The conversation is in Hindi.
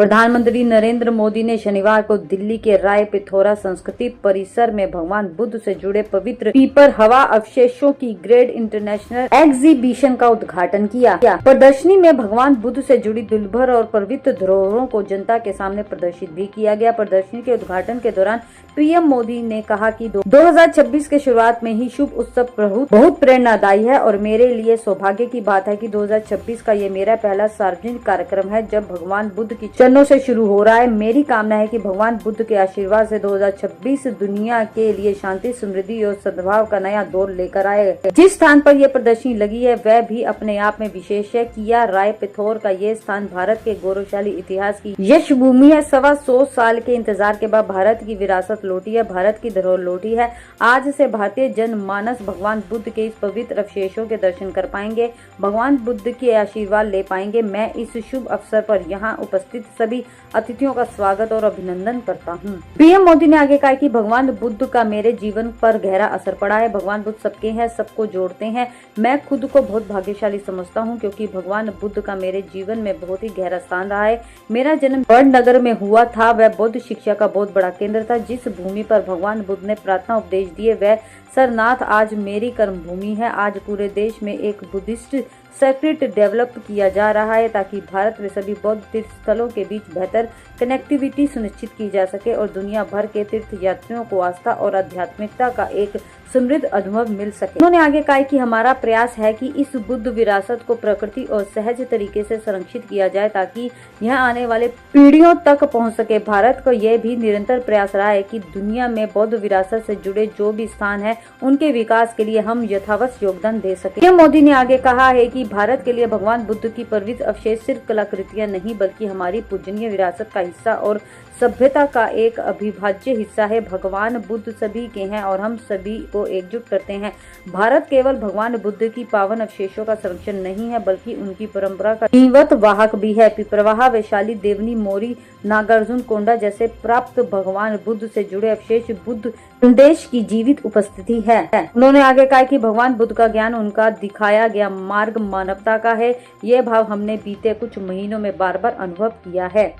प्रधानमंत्री नरेंद्र मोदी ने शनिवार को दिल्ली के राय पिथौरा संस्कृति परिसर में भगवान बुद्ध से जुड़े पवित्र पीपर हवा अवशेषों की ग्रेड इंटरनेशनल एग्जीबिशन का उद्घाटन किया। प्रदर्शनी में भगवान बुद्ध से जुड़ी दुर्लभ और पवित्र धरोहरों को जनता के सामने प्रदर्शित भी किया गया। प्रदर्शनी के उद्घाटन के दौरान पीएम मोदी ने कहा कि 2026 के शुरुआत में ही शुभ उत्सव बहुत प्रेरणादायी है और मेरे लिए सौभाग्य की बात है कि 2026 का ये मेरा पहला सार्वजनिक कार्यक्रम है जब भगवान बुद्ध की चरणों से शुरू हो रहा है। मेरी कामना है कि भगवान बुद्ध के आशीर्वाद से 2026 दुनिया के लिए शांति, समृद्धि और सद्भाव का नया दौर लेकर आए। जिस स्थान पर यह प्रदर्शनी लगी है वह भी अपने आप में विशेष है। किया राय पिथौर का ये स्थान भारत के गौरवशाली इतिहास की यश भूमि है। 125 साल के इंतजार के बाद भारत की विरासत लौटी है, भारत की धरोहर लौटी है। आज से भारतीय जनमानस भगवान बुद्ध के इस पवित्र अवशेषों के दर्शन कर पाएंगे, भगवान बुद्ध के आशीर्वाद ले पाएंगे। मैं इस शुभ अवसर पर यहाँ उपस्थित सभी अतिथियों का स्वागत और अभिनंदन करता हूँ। पीएम मोदी ने आगे कहा कि भगवान बुद्ध का मेरे जीवन पर गहरा असर पड़ा है। भगवान बुद्ध सबके हैं, सबको जोड़ते हैं। मैं खुद को बहुत भाग्यशाली समझता हूँ क्योंकि भगवान बुद्ध का मेरे जीवन में बहुत ही गहरा स्थान रहा है। मेरा जन्म वडनगर में हुआ था, वह बौद्ध शिक्षा का बहुत बड़ा केंद्र था। जिस भूमि पर भगवान बुद्ध ने प्रार्थना उपदेश दिए वह सरनाथ आज मेरी कर्म भूमि है। आज पूरे देश में एक बुद्धिस्ट सर्किट डेवलप किया जा रहा है ताकि भारत में सभी बौद्ध तीर्थ स्थलों के बीच बेहतर कनेक्टिविटी सुनिश्चित की जा सके और दुनिया भर के तीर्थ यात्रियों को आस्था और आध्यात्मिकता का एक समृद्ध अनुभव मिल सके। उन्होंने आगे कहा कि हमारा प्रयास है कि इस बुद्ध विरासत को प्रकृति और सहज तरीके से संरक्षित किया जाए ताकि यह आने वाले पीढ़ियों तक पहुंच सके। भारत को यह भी निरंतर प्रयास रहा है कि दुनिया में बौद्ध विरासत से जुड़े जो भी स्थान है उनके विकास के लिए हम यथावत योगदान दे सके। पीएम मोदी ने आगे कहा है कि भारत के लिए भगवान बुद्ध की पवित्र अवशेष सिर्फ कलाकृतियां नहीं बल्कि हमारी पूजनीय विरासत का हिस्सा और सभ्यता का एक अविभाज्य हिस्सा है। भगवान बुद्ध सभी के हैं और हम सभी को एकजुट करते हैं। भारत केवल भगवान बुद्ध की पावन अवशेषों का संरक्षण नहीं है बल्कि उनकी परंपरा का जीवंत वाहक भी है। पिपरवाहा, वैशाली, देवनी, मोरी, नागार्जुन कोंडा जैसे प्राप्त भगवान बुद्ध से जुड़े अवशेष बुद्ध संदेश की जीवित उपस्थिति है। उन्होंने आगे कहा कि भगवान बुद्ध का ज्ञान, उनका दिखाया गया मार्ग मानवता का है। यह भाव हमने बीते कुछ महीनों में बार बार अनुभव किया है।